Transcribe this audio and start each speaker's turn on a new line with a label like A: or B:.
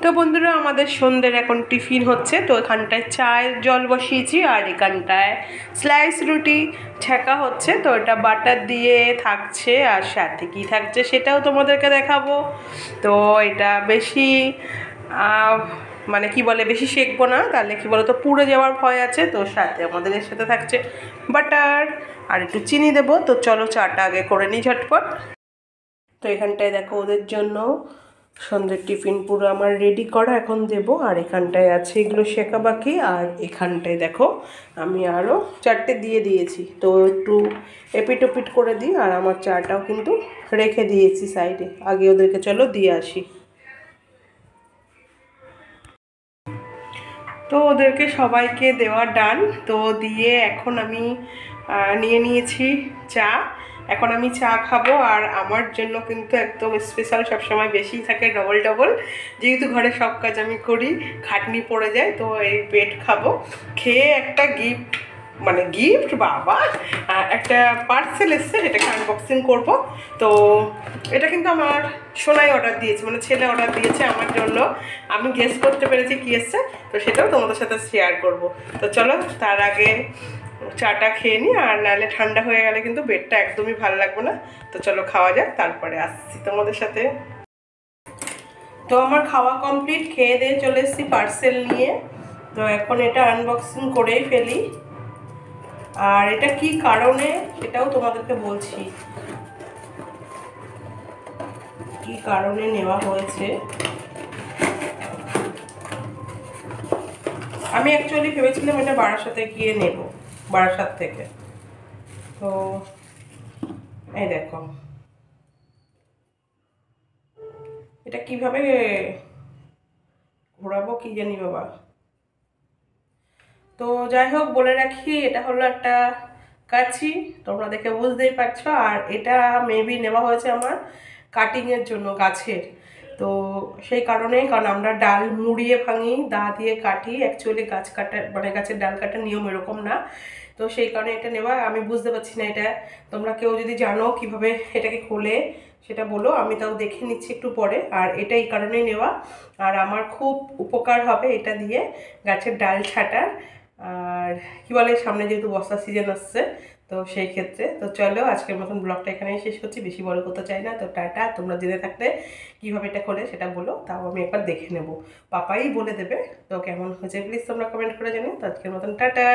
A: তো বন্ধুরা আমাদের সন্ধ্যের এখন টিফিন হচ্ছে। তো এখানটায় চায়ের জল বসিয়েছি আর এখানটায় স্লাইস রুটি ছেঁকা হচ্ছে। তো এটা বাটার দিয়ে থাকছে আর সাথে কী থাকছে সেটাও তোমাদেরকে দেখাবো। তো এটা বেশি মানে কি বলে বেশি সেঁকবো না, তাহলে কি বলো তো পুড়ে যাওয়ার ভয় আছে। তো সাথে আমাদের এর সাথে থাকছে বাটার আর একটু চিনি দেবো। তো চলো চাটা আগে করে নিই ঝটপট। তো এখানটায় দেখো ওদের জন্য সন্ধ্যের টিফিন পুরো আমার রেডি করা, এখন দেবো। আর এখানটায় আছে এগুলো শেখা বাকি। আর এখানটায় দেখো আমি আরও চারটে দিয়ে দিয়েছি। তো একটু এপিট ওপিট করে দিই। আর আমার চাটাও কিন্তু রেখে দিয়েছি সাইডে, আগে ওদেরকে চলো দিয়ে আসি। তো ওদেরকে সবাইকে দেওয়া ডান। তো দিয়ে এখন আমি নিয়ে নিয়েছি চা। এখন আমি চা খাবো। আর আমার জন্য কিন্তু একদম স্পেশাল সবসময় বেশি থাকে ডবল ডবল, যেহেতু ঘরে সব কাজ আমি করি, খাটনি পড়ে যায়। তো এই পেট খাবো, খেয়ে একটা গিফট মানে গিফট বাবা একটা পার্সেল এসছে, এটাকে আনবক্সিং করব। তো এটা কিন্তু আমার সোনাই অর্ডার দিয়েছে, মানে ছেলে অর্ডার দিয়েছে আমার জন্য। আমি গেস করতে পেরেছি কী এসছে, তো সেটাও তোমাদের সাথে শেয়ার করব। তো চলো তার আগে চাটা খেয়ে নিই, আর নাহলে ঠান্ডা হয়ে গেলে কিন্তু বেডটা একদমই ভালো লাগবে না। তো চলো খাওয়া যাক, তারপরে আসছি তোমাদের সাথে। তো আমার খাওয়া কমপ্লিট, খেয়ে দিয়ে চলে এসেছি পার্সেল নিয়ে। তো এখন এটা আনবক্সিং করেই ফেলি। আর এটা কি কারণে সেটাও তোমাদেরকে বলছি, কি কারণে নেওয়া হয়েছে। আমি অ্যাকচুয়ালি ভেবেছিলাম এটা বারাসাতে গিয়ে নেব, বারাসাত থেকে। তো এই দেখো এটা কিভাবে ঘোরাবো কি জানি বাবা। তো যাই হোক বলে রাখি, এটা হলো একটা কাঁচি, তোমরা দেখে বুঝতেই পারছো। আর এটা মেবি নেওয়া হয়েছে আমার কাটিংয়ের জন্য গাছের। তো সেই কারণেই, কারণ আমরা ডাল মুড়িয়ে ভাঙি, দা দিয়ে কাটি। অ্যাকচুয়ালি গাছ কাটা মানে গাছের ডাল কাটার নিয়ম এরকম না। তো সেই কারণে এটা নেওয়া। আমি বুঝতে পারছি না এটা, তোমরা কেউ যদি জানো কিভাবে এটাকে খোলে সেটা বলো, আমি তাও দেখে নিচ্ছি একটু পরে। আর এটা এই কারণেই নেওয়া, আর আমার খুব উপকার হবে এটা দিয়ে গাছের ডাল ছাটার। আর কি বলে সামনে যেহেতু বর্ষার সিজন আসছে, তো সেই ক্ষেত্রে। তো চলো আজকের মতন ব্লগটা এখানেই শেষ করছি, বেশি বড় করতে চাই না। তো টাটা, তোমরা জেনে থাকলে কীভাবে এটা করে সেটা বলো, তাও আমি একবার দেখে নেব, পাপাই বলে দেবে। তো কেমন হয়েছে প্লিজ তোমরা কমেন্ট করে জানিও। তো আজকের মতন টাটা।